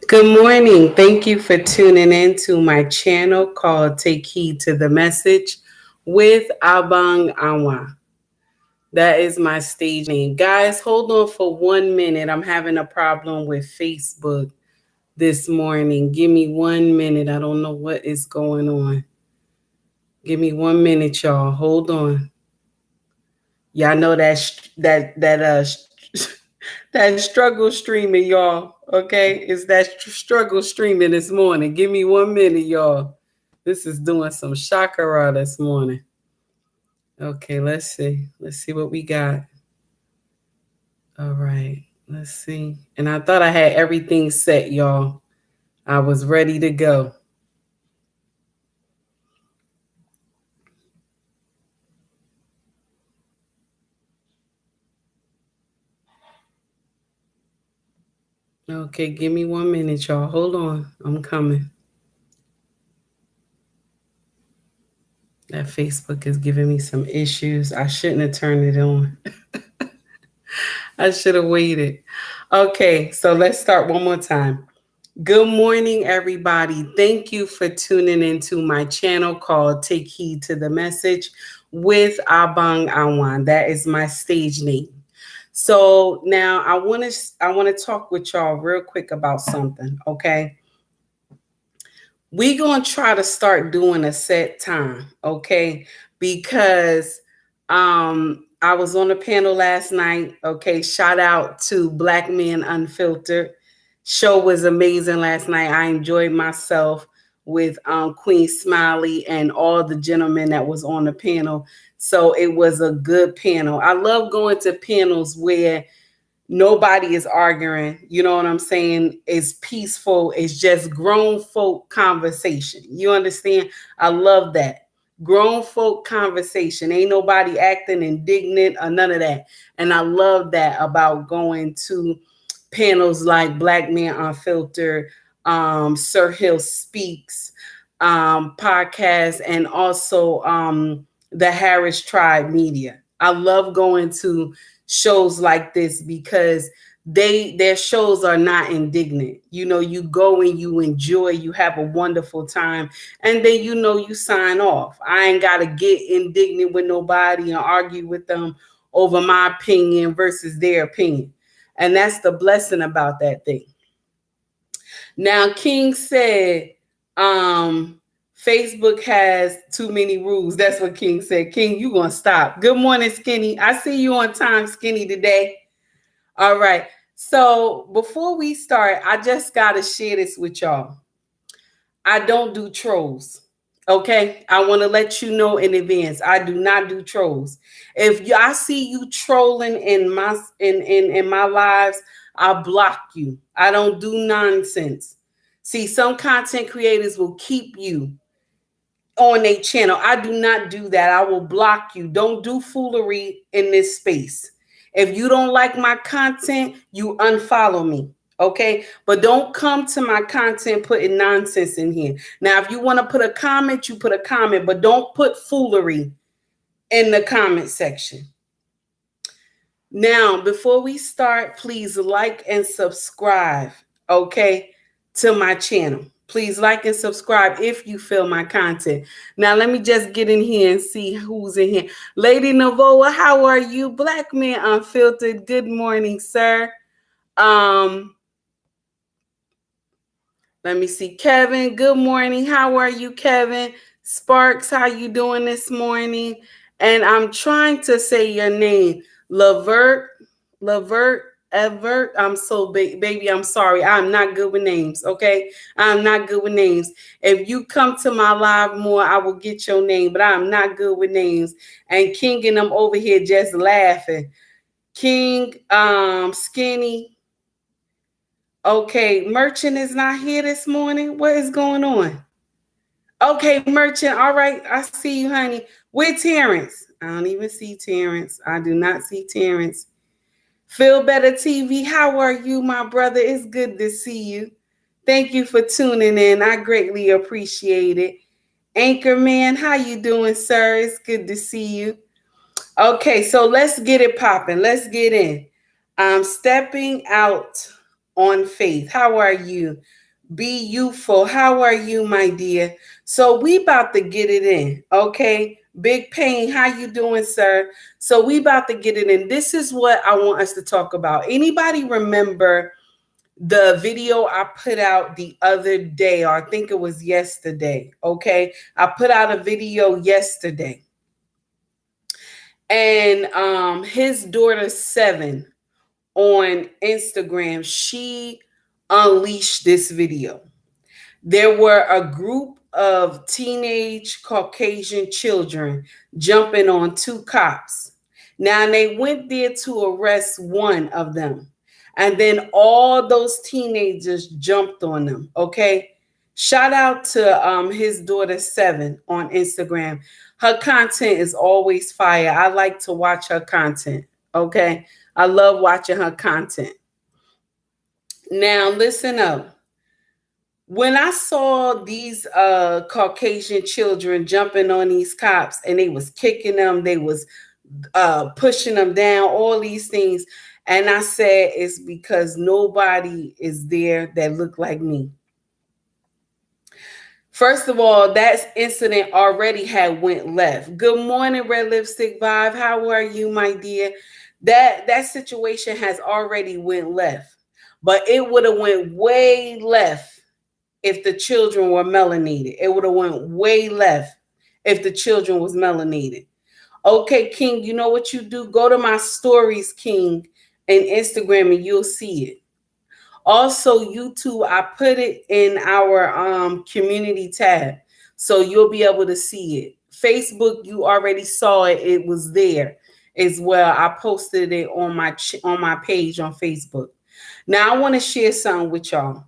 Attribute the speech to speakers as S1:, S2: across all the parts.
S1: Good morning. Thank you for tuning in to my channel called Take Heed to the Message with Abang Awa. That is my stage name. Guys, hold on for 1 minute. I'm having a problem with Facebook this morning. Give me 1 minute. I don't know what is going on. Give me 1 minute, y'all. Hold on. Y'all know that struggle streaming, y'all. Okay, it's that struggle streaming this morning. Give me 1 minute, y'all. This is doing some chakra this morning. Okay, let's see. Let's see what we got. All right, let's see. And I thought I had everything set, y'all. I was ready to go. Okay, give me 1 minute, y'all. Hold on. I'm coming. That Facebook is giving me some issues. I shouldn't have turned it on. I should have waited. Okay, so let's start one more time. Good morning, everybody. Thank you for tuning into my channel called Take Heed to the Message with Abang Awan. That is my stage name. So now I want to talk with y'all real quick about something, okay? We're going to try to start doing a set time, okay? Because I was on a panel last night, okay? Shout out to Black Men Unfiltered. Show was amazing last night. I enjoyed myself with Queen Smiley and all the gentlemen that was on the panel. So it was a good panel. I love going to panels where nobody is arguing. You know what I'm saying? It's peaceful. It's just grown folk conversation. You understand? I love that. Grown folk conversation. Ain't nobody acting indignant or none of that. And I love that about going to panels like Black Men Unfiltered, Sir Hill Speaks, podcast, and also the Harris Tribe Media. I love going to shows like this because their shows are not indignant. You know, you go and you enjoy, you have a wonderful time, and then you sign off. I ain't gotta get indignant with nobody and argue with them over my opinion versus their opinion. And that's the blessing about that thing. Now, King said, Facebook has too many rules. That's what King said. King, you gonna stop. Good morning, Skinny. I see you on time, Skinny, today. All right. So before we start, I just gotta share this with y'all. I don't do trolls. Okay, I want to let you know in advance. I do not do trolls. If I see you trolling in my lives, I block you. I don't do nonsense. See, some content creators will keep you on a channel. I do not do that. I will block you. Don't do foolery in this space. If you don't like my content, you unfollow me. Okay, but don't come to my content putting nonsense in here. Now, if you want to put a comment, you put a comment, but don't put foolery in the comment section. Now, before we start, please like and subscribe, okay, to my channel. Please like and subscribe if you feel my content. Now, let me just get in here and see who's in here. Lady Navoa, how are you? Black Man Unfiltered, good morning, sir. Let me see. Kevin, good morning. How are you, Kevin? Sparks, how you doing this morning? And I'm trying to say your name. Evert. I'm so baby, I'm sorry. I'm not good with names, okay? I'm not good with names. If you come to my live more, I will get your name, but I'm not good with names. And King and them over here just laughing. King, Skinny. Okay, Merchant is not here this morning. What is going on? Okay, Merchant. All right, I see you, honey. Where's Terrence? I don't even see Terrence. I do not see Terrence. Feel Better TV. How are you, my brother? It's good to see you. Thank you for tuning in. I greatly appreciate it. Anchorman, how you doing, sir? It's good to see you. Okay, so let's get it popping. Let's get in. I'm stepping out on faith. How are you? Be youthful. How are you, my dear? So we about to get it in, okay? Big Pain, how you doing, sir? So we about to get it in. This is what I want us to talk about. Anybody remember the video I put out the other day, or I think it was yesterday, okay? I put out a video yesterday. And his daughter 7 on Instagram, she unleashed this video. There were a group of teenage Caucasian children jumping on 2 cops. Now they went there to arrest one of them. And then all those teenagers jumped on them. Okay. Shout out to his daughter 7 on Instagram. Her content is always fire. I like to watch her content. Okay. I love watching her content. Now listen up. When I saw these Caucasian children jumping on these cops and they was kicking them, they was pushing them down, all these things, and I said it's because nobody is there that look like me. First of all, that incident already had went left. Good morning, Red Lipstick Vibe. How are you, my dear? That situation has already went left, but it would have went way left if the children were melanated. It would have went way left if the children was melanated. Okay, King, you know what you do? Go to my stories, King, and Instagram, and you'll see it. Also, YouTube, I put it in our community tab, so you'll be able to see it. Facebook, you already saw it; it was there as well. I posted it on my page on Facebook. Now, I want to share something with y'all.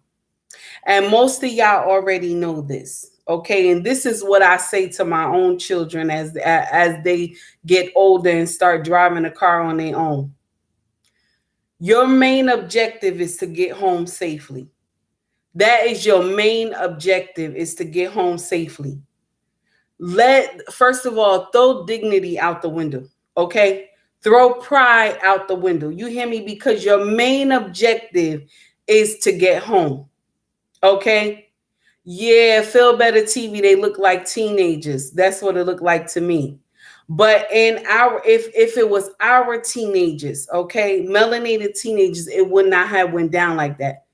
S1: And most of y'all already know this. Okay. And this is what I say to my own children as they get older and start driving a car on their own. Your main objective is to get home safely. That is your main objective, is to get home safely. First of all, throw dignity out the window. Okay. Throw pride out the window. You hear me? Because your main objective is to get home. Okay. Yeah, Feel Better TV, they look like teenagers. That's what it looked like to me. But in our if it was our teenagers, okay, melanated teenagers, it would not have went down like that.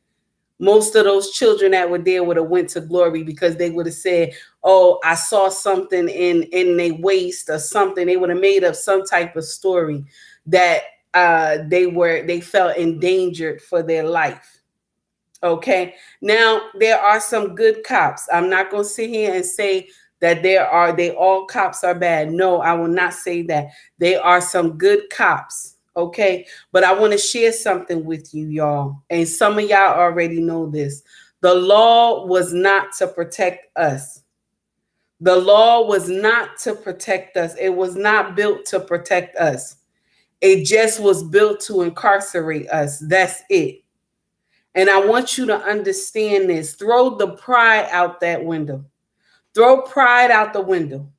S1: Most of those children that were there would have went to glory, because they would have said, "Oh, I saw something in their waist or something." They would have made up some type of story that they felt endangered for their life. Okay. Now there are some good cops. I'm not going to sit here and say that all cops are bad. No, I will not say that. There are some good cops. Okay. But I want to share something with you, y'all. And some of y'all already know this. The law was not to protect us. The law was not to protect us. It was not built to protect us. It just was built to incarcerate us. That's it. And I want you to understand this. Throw the pride out that window. Throw pride out the window.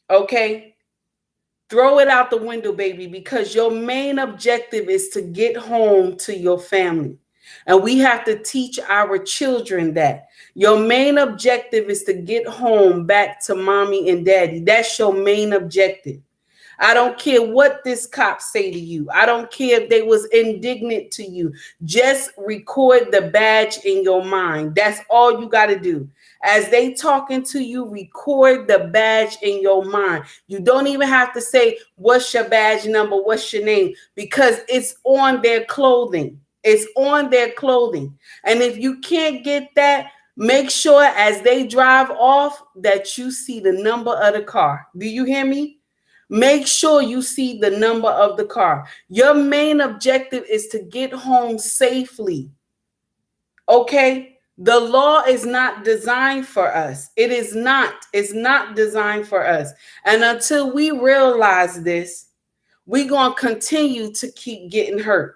S1: Okay? Throw it out the window, baby, because your main objective is to get home to your family. And we have to teach our children that. Your main objective is to get home back to mommy and daddy. That's your main objective. I don't care what this cop say to you. I don't care if they was indignant to you. Just record the badge in your mind. That's all you got to do. As they talking to you, record the badge in your mind. You don't even have to say, what's your badge number? What's your name? Because it's on their clothing. It's on their clothing. And if you can't get that, make sure as they drive off that you see the number of the car. Do you hear me? Make sure you see the number of the car. Your main objective is to get home safely. Okay? The law is not designed for us. It is not. It's not designed for us. And until we realize this, we're going to continue to keep getting hurt.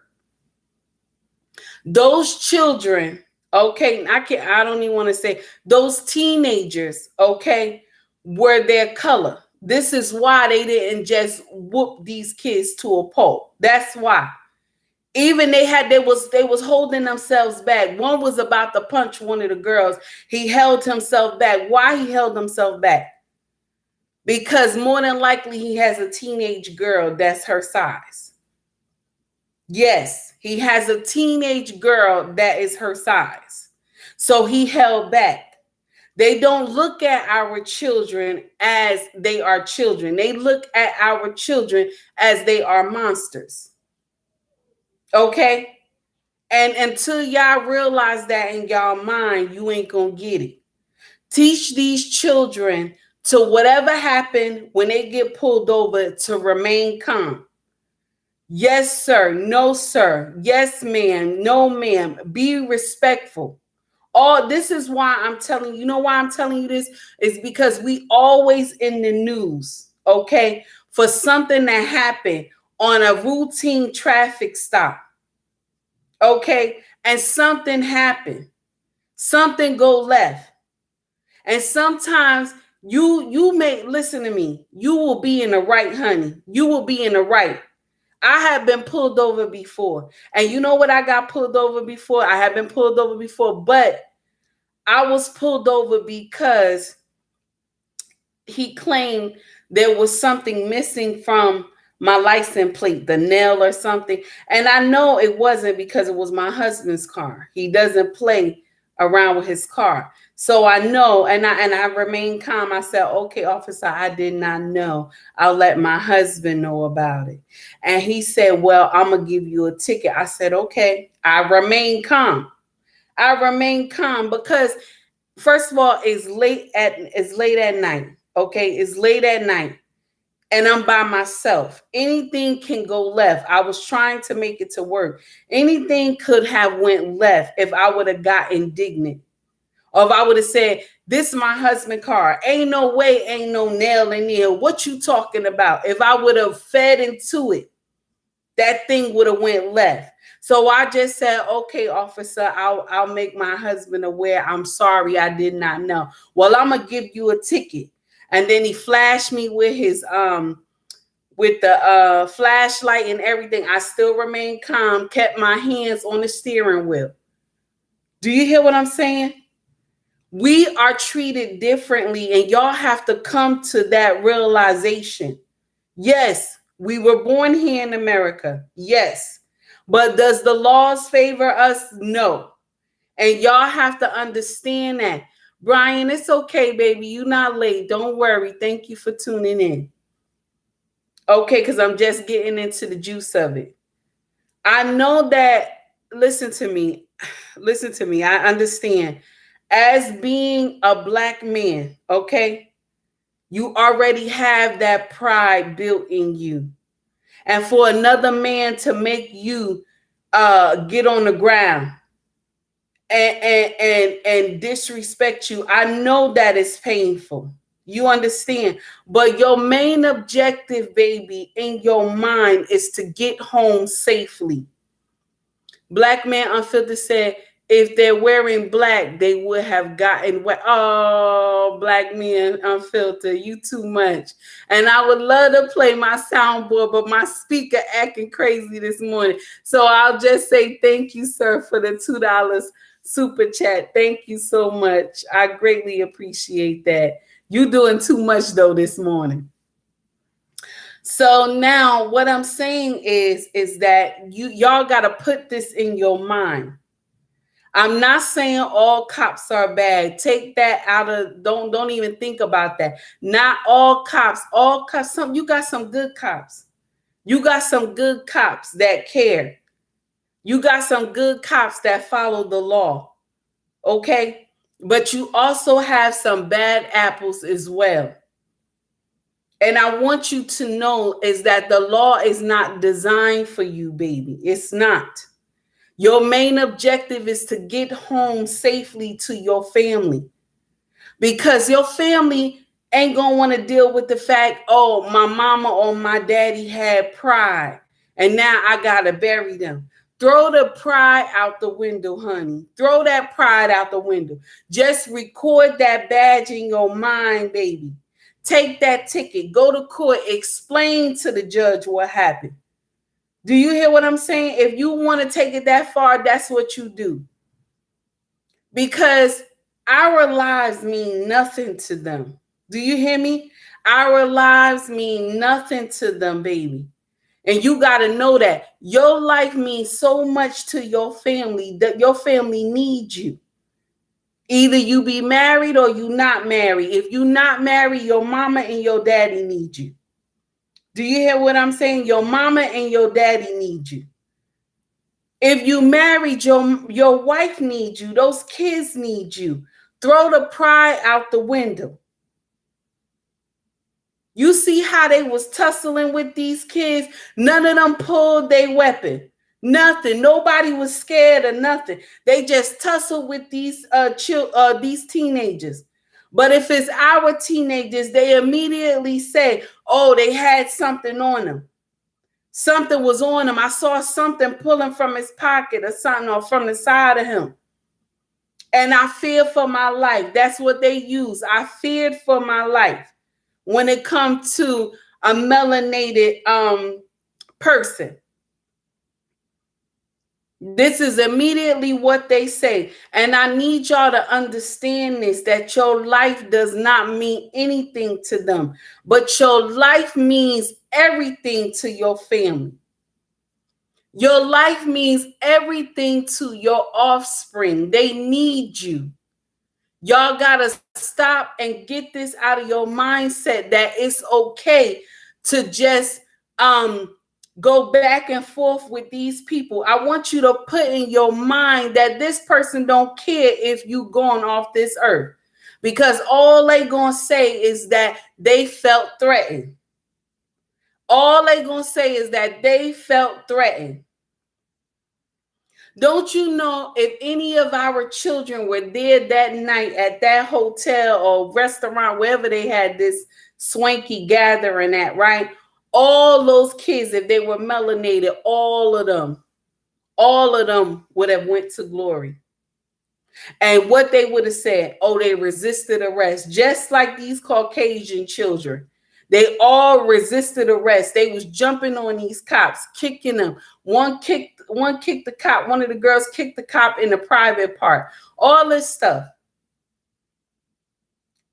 S1: Those children, okay, I don't even want to say, those teenagers, okay, were their color. This is why they didn't just whoop these kids to a pulp. That's why. Even they was holding themselves back. One was about to punch one of the girls. He held himself back. Why he held himself back? Because more than likely he has a teenage girl that's her size. Yes, he has a teenage girl that is her size. So he held back. They don't look at our children as they are children. They look at our children as they are monsters. Okay? And until y'all realize that in y'all mind, you ain't gonna get it. Teach these children to whatever happened when they get pulled over to remain calm. Yes, sir. No, sir. Yes, ma'am. No, ma'am. Be respectful. All this is why I'm telling you, know why I'm telling you this is because we always in the news, okay, for something that happened on a routine traffic stop. Okay, and something happened. Something go left. And sometimes you may listen to me. You will be in the right, honey. You will be in the right. I have been pulled over before. And you know what I got pulled over before? I have been pulled over before, but I was pulled over because he claimed there was something missing from my license plate, the nail or something. And I know it wasn't because it was my husband's car. He doesn't play around with his car. So I know, and I remained calm. I said, okay, officer, I did not know. I'll let my husband know about it. And he said, well, I'm going to give you a ticket. I said, okay. I remained calm. I remained calm because first of all, it's late at night. Okay, it's late at night. And I'm by myself. Anything can go left. I was trying to make it to work. Anything could have went left if I would have got indignant. Or if I would have said, this is my husband's car. Ain't no way, ain't no nail in here. What you talking about? If I would have fed into it, that thing would have went left. So I just said, okay, officer, I'll make my husband aware. I'm sorry, I did not know. Well, I'm gonna give you a ticket. And then he flashed me with his with the flashlight and everything. I still remained calm, kept my hands on the steering wheel. Do you hear what I'm saying? We are treated differently, and y'all have to come to that realization. Yes, we were born here in America. Yes. But does the laws favor us? No. And y'all have to understand that. Brian, it's okay, baby. You're not late. Don't worry. Thank you for tuning in. Okay, because I'm just getting into the juice of it. I know that, listen to me. Listen to me. I understand. As being a black man, okay, you already have that pride built in you. And for another man to make you get on the ground and disrespect you, I know that is painful. You understand? But your main objective, baby, in your mind is to get home safely. Black Man Unfiltered said, if they're wearing black, they would have gotten wet. Oh, Black Man Unfiltered, you too much. And I would love to play my soundboard, but my speaker acting crazy this morning. So I'll just say thank you, sir, for the $2 super chat. Thank you so much. I greatly appreciate that. You doing too much, though, this morning. So now what I'm saying is that y'all got to put this in your mind. I'm not saying all cops are bad. Take that out of, don't even think about that. Not all cops, you got some good cops. You got some good cops that care. You got some good cops that follow the law. Okay? But you also have some bad apples as well. And I want you to know is that the law is not designed for you, baby. It's not. Your main objective is to get home safely to your family. Because your family ain't going to want to deal with the fact, oh, my mama or my daddy had pride, and now I got to bury them. Throw the pride out the window, honey. Throw that pride out the window. Just record that badge in your mind, baby. Take that ticket. Go to court. Explain to the judge what happened. Do you hear what I'm saying? If you want to take it that far, that's what you do. Because our lives mean nothing to them. Do you hear me? Our lives mean nothing to them, baby. And you got to know that your life means so much to your family that your family needs you. Either you be married or you not married. If you not married, your mama and your daddy need you. Do you hear what I'm saying? Your mama and your daddy need you. If you married, your wife needs you. Those kids need you. Throw the pride out the window. You see how they was tussling with these kids? None of them pulled their weapon. Nothing. Nobody was scared of nothing. They just tussled with these teenagers. But if it's our teenagers, they immediately say, "Oh, they had something on them. Something was on him. I saw something pulling from his pocket or something, or from the side of him. And I feared for my life." That's what they use. I feared for my life when it comes to a melanated person. This is immediately what they say. And I need y'all to understand this, that your life does not mean anything to them, but your life means everything to your family. Your life means everything to your offspring. They need you. Y'all got to stop and get this out of your mindset that it's okay to just go back and forth with these people. I want you to put in your mind that this person don't care if you going off this earth, because all they going to say is that they felt threatened. All they going to say is that they felt threatened. Don't you know, if any of our children were there that night at that hotel or restaurant, wherever they had this swanky gathering at, right? All those kids, if they were melanated, all of them would have went to glory. And what they would have said, oh, they resisted arrest, just like these Caucasian children. They all resisted arrest. They was jumping on these cops, kicking them. One kicked the cop. One of the girls kicked the cop in the private part. All this stuff.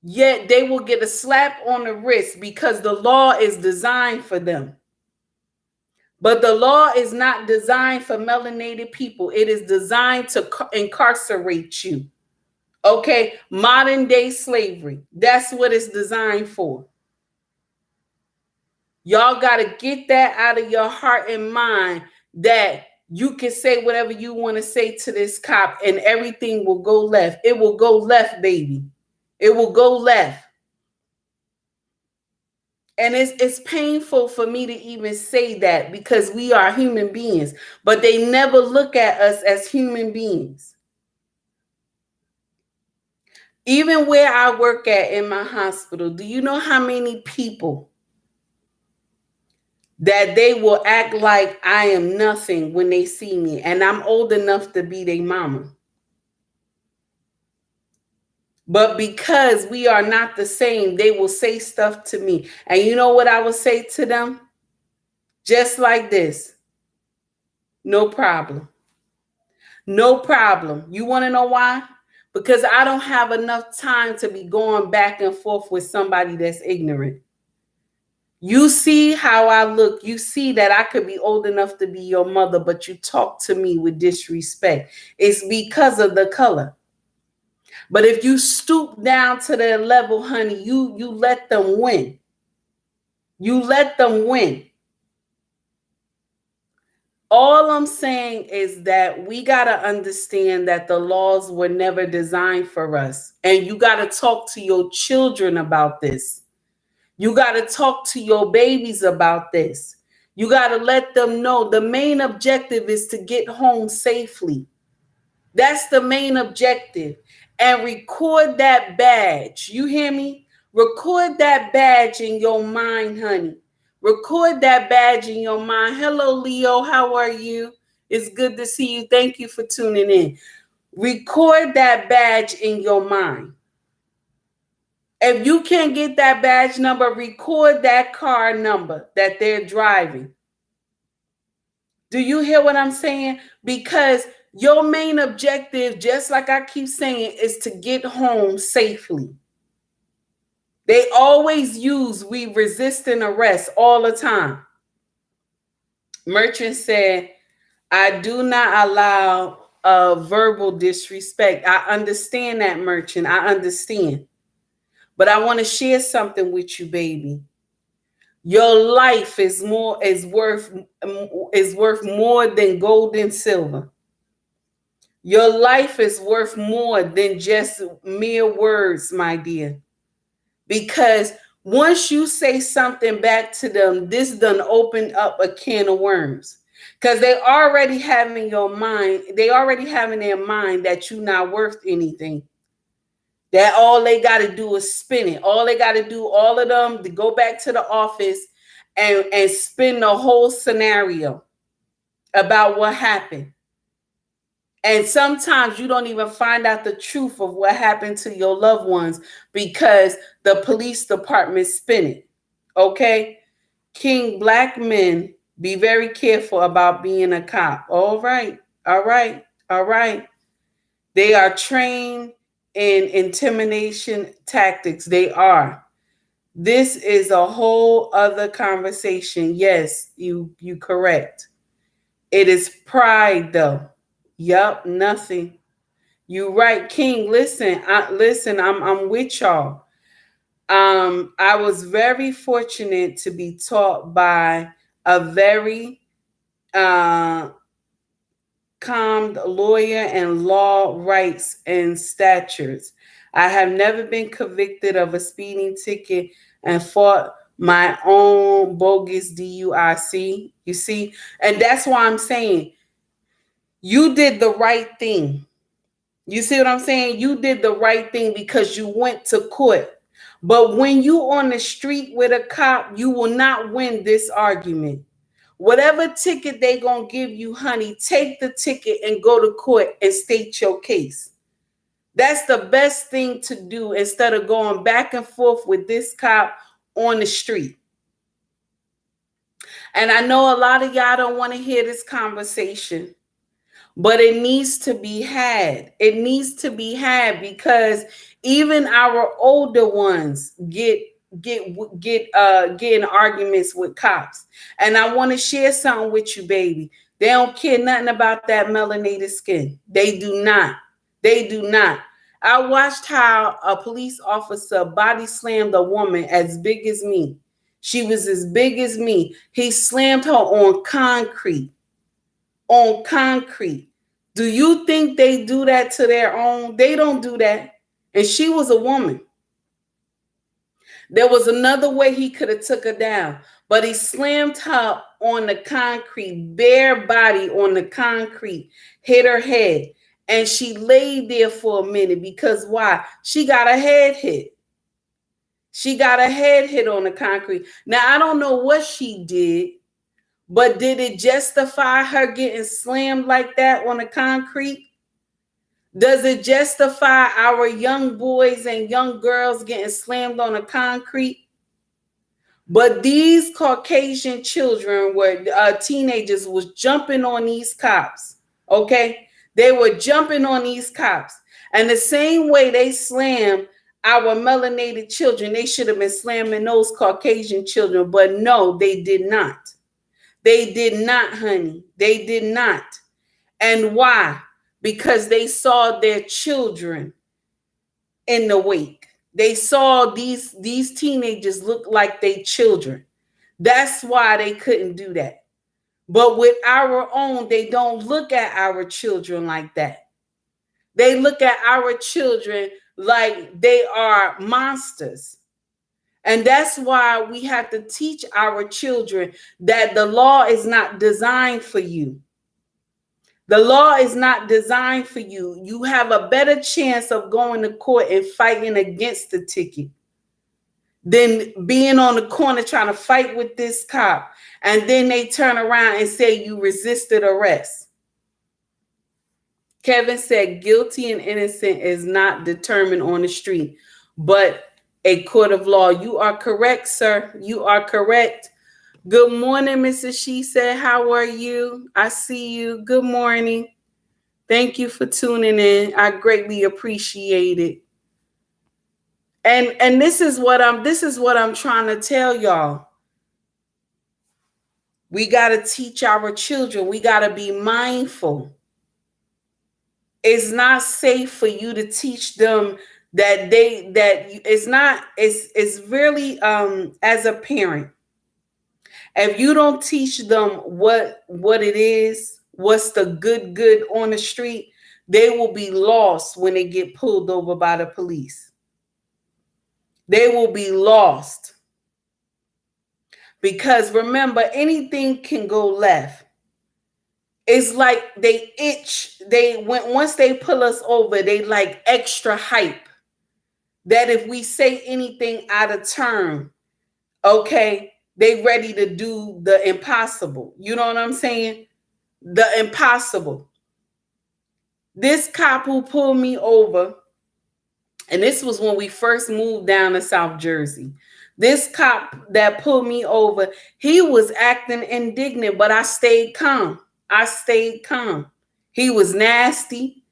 S1: Yet they will get a slap on the wrist because the law is designed for them. But the law is not designed for melanated people. It is designed to incarcerate you. Okay, modern day slavery. That's what it's designed for. Y'all got to get that out of your heart and mind, that you can say whatever you want to say to this cop and everything will go left. It will go left, baby. It will go left. And it's painful for me to even say that, because we are human beings, but they never look at us as human beings. Even where I work at in my hospital, do you know how many people that they will act like I am nothing when they see me, and I'm old enough to be their mama? But because we are not the same, they will say stuff to me. And you know what I will say to them? Just like this. No problem. No problem. You want to know why? Because I don't have enough time to be going back and forth with somebody that's ignorant. You see how I look. You see that I could be old enough to be your mother, but you talk to me with disrespect. It's because of the color. But if you stoop down to their level, honey, you let them win. You let them win. All I'm saying is that we got to understand that the laws were never designed for us. And you got to talk to your children about this. You got to talk to your babies about this. You got to let them know the main objective is to get home safely. That's the main objective. And record that badge. You hear me? Record that badge in your mind, honey. Record that badge in your mind. Hello, Leo. How are you? It's good to see you. Thank you for tuning in. Record that badge in your mind. If you can't get that badge number, record that car number that they're driving. Do you hear what I'm saying? Because your main objective, just like I keep saying, is to get home safely. They always use we resist and arrest all the time. Merchant said, I do not allow verbal disrespect. I understand that, Merchant. I understand. But I want to share something with you, baby. Your life is worth more than gold and silver. Your life is worth more than just mere words, my dear. Because once you say something back to them, this done opened up a can of worms. Because they already have in your mind, they already have in their mind that you're not worth anything. That all they got to do is spin it. All they got to do, all of them, to go back to the office and spin the whole scenario about what happened. And sometimes you don't even find out the truth of what happened to your loved ones because the police department spin it. Okay? King, black men, be very careful about being a cop. All right. All right. All right. They are trained in intimidation tactics. They are. This is a whole other conversation. Yes, you correct. It is pride though. Yup, nothing. You right, King. Listen, I'm with y'all. I was very fortunate to be taught by a very uh calmed lawyer and law rights and statutes. I have never been convicted of a speeding ticket and fought my own bogus DUIC. You see, and that's why I'm saying you did the right thing. You see what I'm saying? You did the right thing because you went to court. But when you on the street with a cop, you will not win this argument. Whatever ticket they gonna give you, honey, take the ticket and go to court and state your case. That's the best thing to do instead of going back and forth with this cop on the street. And I know a lot of y'all don't want to hear this conversation, but it needs to be had. It needs to be had because even our older ones get in arguments with cops. And I want to share something with you, baby. They don't care nothing about that melanated skin. They do not. They do not. I watched how a police officer body slammed a woman as big as me. She was as big as me. He slammed her on concrete. On concrete. Do you think they do that to their own? They don't do that. And she was a woman. There was another way he could have took her down, but he slammed her on the concrete, bare body on the concrete, hit her head. And she laid there for a minute because why? She got her head hit. She got her head hit on the concrete. Now, I don't know what she did, but did it justify her getting slammed like that on the concrete? Does it justify our young boys and young girls getting slammed on the concrete? But these Caucasian children were teenagers was jumping on these cops. Okay, they were jumping on these cops, and the same way they slammed our melanated children, they should have been slamming those Caucasian children. But no, they did not. They did not, honey. They did not. And why? Because they saw their children in the wake. They saw these teenagers look like they children. That's why they couldn't do that. But with our own, they don't look at our children like that. They look at our children like they are monsters. And that's why we have to teach our children that the law is not designed for you. The law is not designed for you. You have a better chance of going to court and fighting against the ticket than being on the corner trying to fight with this cop. And then they turn around and say you resisted arrest. Kevin said guilty and innocent is not determined on the street, but a court of law. You are correct, sir. You are correct. Good morning, Mrs. She said. How are you? I see you. Good morning. Thank you for tuning in. I greatly appreciate it. And this is what I'm trying to tell y'all. We got to teach our children. We got to be mindful. It's not safe for you to teach them that it's not it's really as a parent, if you don't teach them what it is, what's the good on the street, they will be lost when they get pulled over by the police. They will be lost because remember, anything can go left. It's like they itch. Once they pull us over, they like extra hype that if we say anything out of turn, okay, they ready to do the impossible. You know what I'm saying? The impossible. This cop who pulled me over, and this was when we first moved down to South Jersey. This cop that pulled me over, he was acting indignant, but I stayed calm. I stayed calm. He was nasty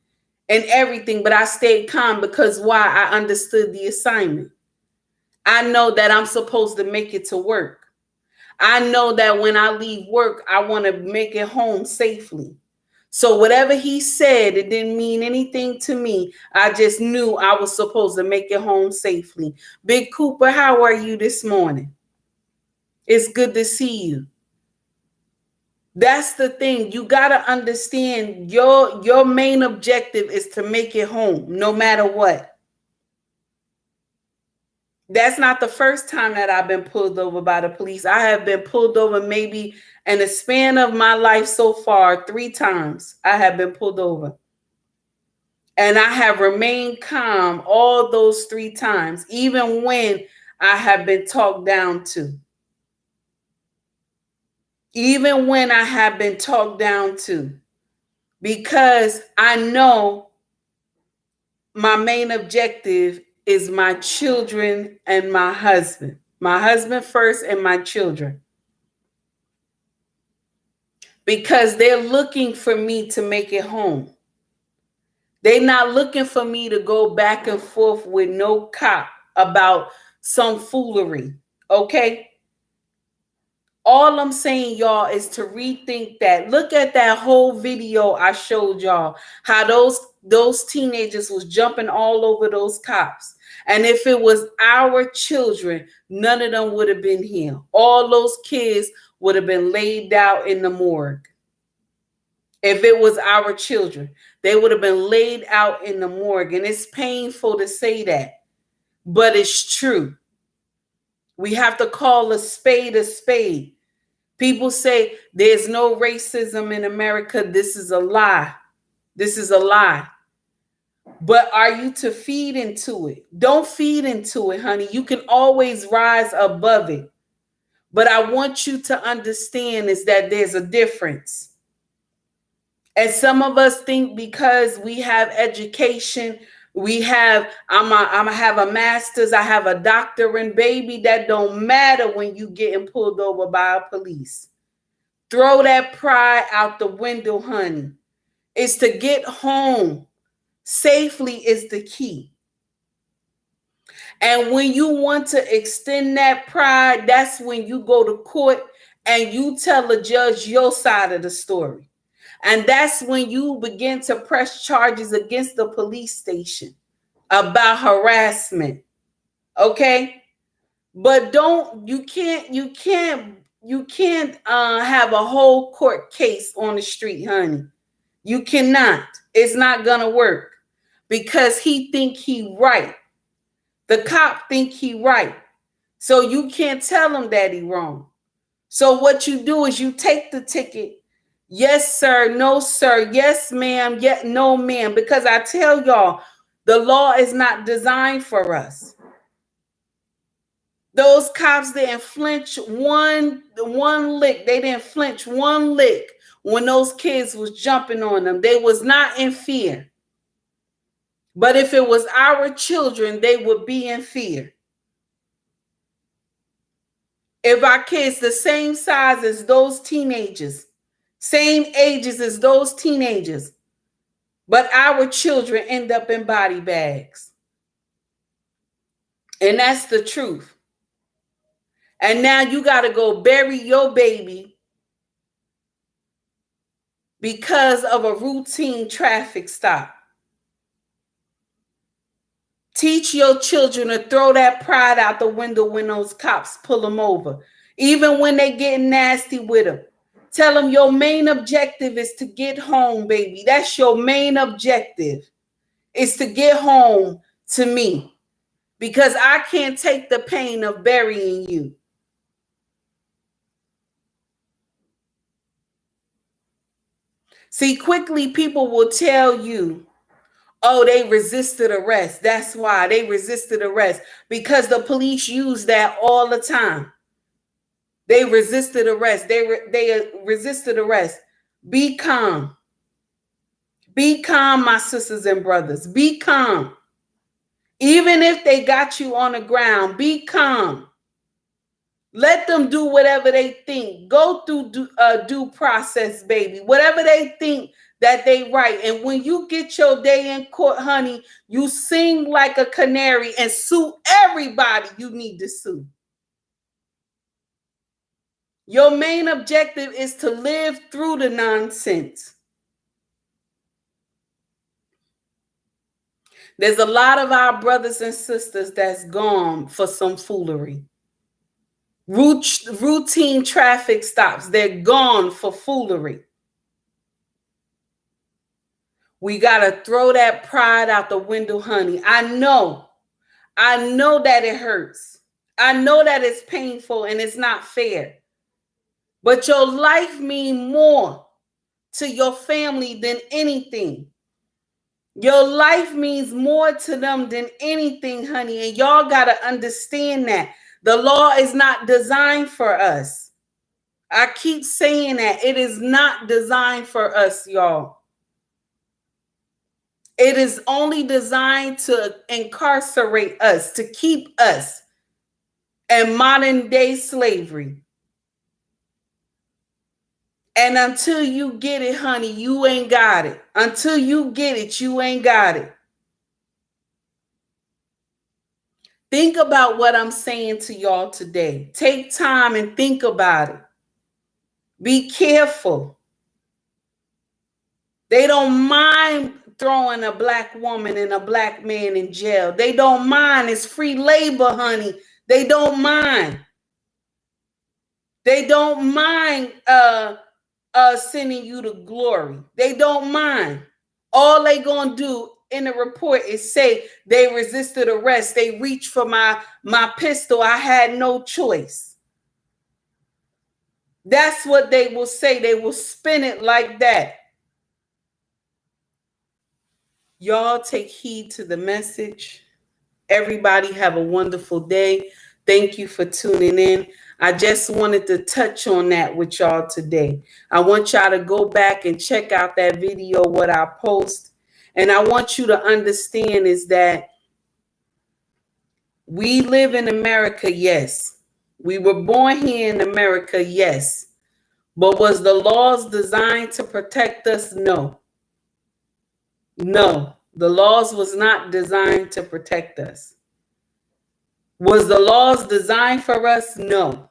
S1: and everything, but I stayed calm because why? I understood the assignment. I know that I'm supposed to make it to work. I know that when I leave work, I want to make it home safely. So whatever he said, it didn't mean anything to me. I just knew I was supposed to make it home safely. Big Cooper, how are you this morning? It's good to see you. That's the thing. You got to understand your main objective is to make it home no matter what. That's not the first time that I've been pulled over by the police. I have been pulled over maybe in the span of my life so far 3 times. I have been pulled over. And I have remained calm all those 3 times, even when I have been talked down to. Even when I have been talked down to. Because I know my main objective is my children and my husband. My husband first and my children. Because they're looking for me to make it home. They're not looking for me to go back and forth with no cop about some foolery. Okay? All I'm saying, y'all, is to rethink that. Look at that whole video I showed y'all, how those teenagers was jumping all over those cops. And if it was our children, none of them would have been here. All those kids would have been laid out in the morgue. If it was our children, they would have been laid out in the morgue. And it's painful to say that, but it's true. We have to call a spade a spade. People say there's no racism in America. This is a lie. This is a lie. But are you to feed into it? Don't feed into it, honey. You can always rise above it. But I want you to understand is that there's a difference. And some of us think because we have education, I'm a have a master's, I have a doctorate, and baby, that don't matter when you getting pulled over by a police. Throw that pride out the window, honey. It's to get home safely is the key. And when you want to extend that pride, that's when you go to court and you tell the judge your side of the story. And that's when you begin to press charges against the police station about harassment. Okay? But you can't have a whole court case on the street, honey. You cannot. It's not gonna work because he think he right. The cop think he right. So you can't tell him that he wrong. So what you do is you take the ticket. Yes, sir. No, sir. Yes, ma'am. Yet no, ma'am. Because I tell y'all, the law is not designed for us. Those cops didn't flinch one lick. They didn't flinch one lick when those kids was jumping on them. They was not in fear. But if it was our children, they would be in fear. If our kids the same size as those teenagers, same ages as those teenagers, but our children end up in body bags. And that's the truth. And now you got to go bury your baby because of a routine traffic stop. Teach your children to throw that pride out the window when those cops pull them over. Even when they get nasty with them. Tell them your main objective is to get home, baby. That's your main objective, is to get home to me. Because I can't take the pain of burying you. See, quickly people will tell you, oh, they resisted arrest. That's why they resisted arrest. Because the police use that all the time. They resisted arrest. They resisted arrest. Be calm. Be calm, my sisters and brothers. Be calm. Even if they got you on the ground, be calm. Let them do whatever they think. Go through due process, baby. Whatever they think that they right. And when you get your day in court, honey, you sing like a canary and sue everybody you need to sue. Your main objective is to live through the nonsense. There's a lot of our brothers and sisters that's gone for some foolery. Routine traffic stops, they're gone for foolery. We got to throw that pride out the window, honey. I know that it hurts. I know that it's painful and it's not fair. But your life means more to your family than anything. Your life means more to them than anything, honey. And y'all got to understand that. The law is not designed for us. I keep saying that. It is not designed for us, y'all. It is only designed to incarcerate us, to keep us in modern day slavery. And until you get it, honey, you ain't got it. Until you get it, you ain't got it. Think about what I'm saying to y'all today. Take time and think about it. Be careful. They don't mind throwing a black woman and a black man in jail. They don't mind. It's free labor, honey. They don't mind. They don't mind sending you to glory. They don't mind. All they gonna do in the report is say they resisted arrest. They reached for my pistol. I had no choice. That's what they will say. They will spin it like that. Y'all take heed to the message. Everybody have a wonderful day. Thank you for tuning in. I just wanted to touch on that with y'all today. I want y'all to go back and check out that video, what I post. And I want you to understand is that we live in America, yes. We were born here in America, yes. But was the laws designed to protect us? No. No, the laws was not designed to protect us. Was the laws designed for us? No.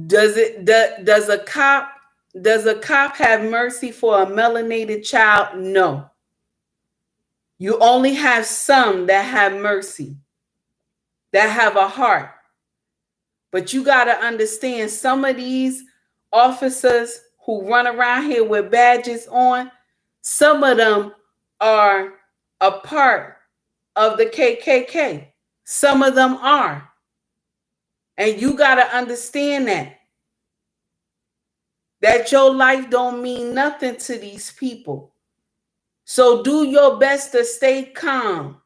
S1: Does a cop have mercy for a melanated child? No. You only have some that have mercy, that have a heart. But you got to understand, some of these officers who run around here with badges on, some of them are a part of the KKK. Some of them are. And you got to understand that your life don't mean nothing to these people. So do your best to stay calm.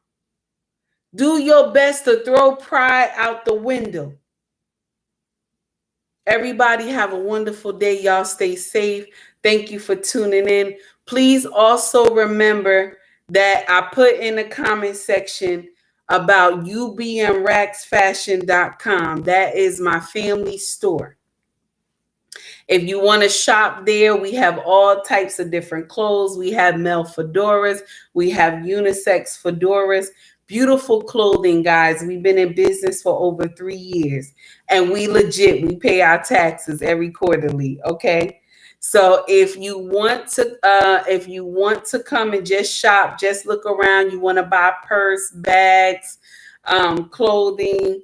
S1: Do your best to throw pride out the window. Everybody have a wonderful day. Y'all stay safe. Thank you for tuning in. Please also remember that I put in the comment section about ubnracksfashion.com. That is my family store. If you want to shop there, we have all types of different clothes. We have male fedoras, we have unisex fedoras, beautiful clothing, guys. We've been in business for over 3 years, and we pay our taxes every quarterly. Okay. So if you want to come and just shop, just look around, you want to buy purse, bags, clothing,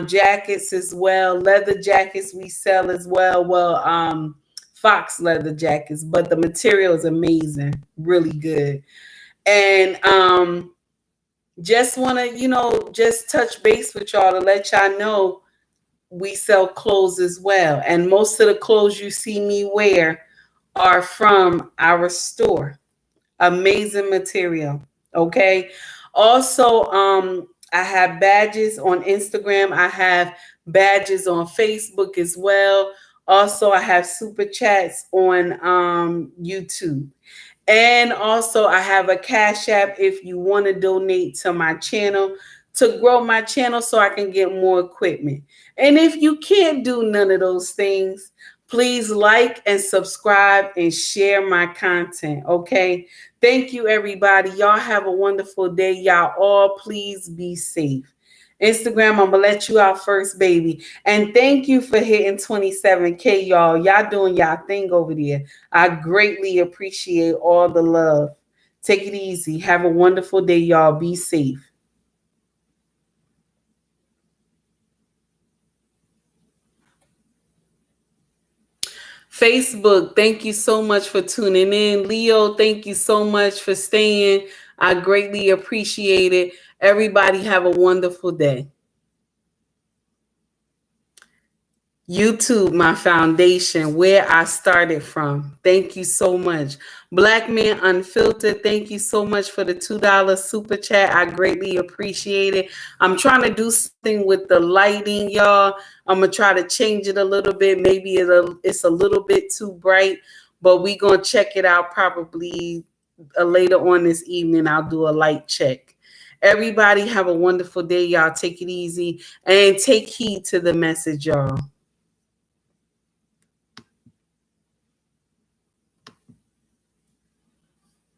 S1: jackets as well, leather jackets we sell as well. Well, fox leather jackets, but the material is amazing, really good. And just want to, just touch base with y'all to let y'all know we sell clothes as well. And most of the clothes you see me wear are from our store. Amazing material. Okay. Also, I have badges on Instagram. I have badges on Facebook as well. Also, I have super chats on YouTube. And also, I have a Cash App if you want to donate to my channel to grow my channel so I can get more equipment. And if you can't do none of those things, please like and subscribe and share my content. Okay. Thank you, everybody. Y'all have a wonderful day. Y'all all please be safe. Instagram, I'm gonna let you out first, baby. And thank you for hitting 27K, y'all. Y'all doing y'all thing over there. I greatly appreciate all the love. Take it easy. Have a wonderful day, y'all. Be safe. Facebook, thank you so much for tuning in. Leo, thank you so much for staying. I greatly appreciate it. Everybody have a wonderful day. YouTube, my foundation, where I started from. Thank you so much. Black Men Unfiltered, thank you so much for the $2 super chat. I greatly appreciate it. I'm trying to do something with the lighting, y'all. I'm going to try to change it a little bit. Maybe it's a little bit too bright, but we're going to check it out probably later on this evening. I'll do a light check. Everybody have a wonderful day, y'all. Take it easy and take heed to the message, y'all.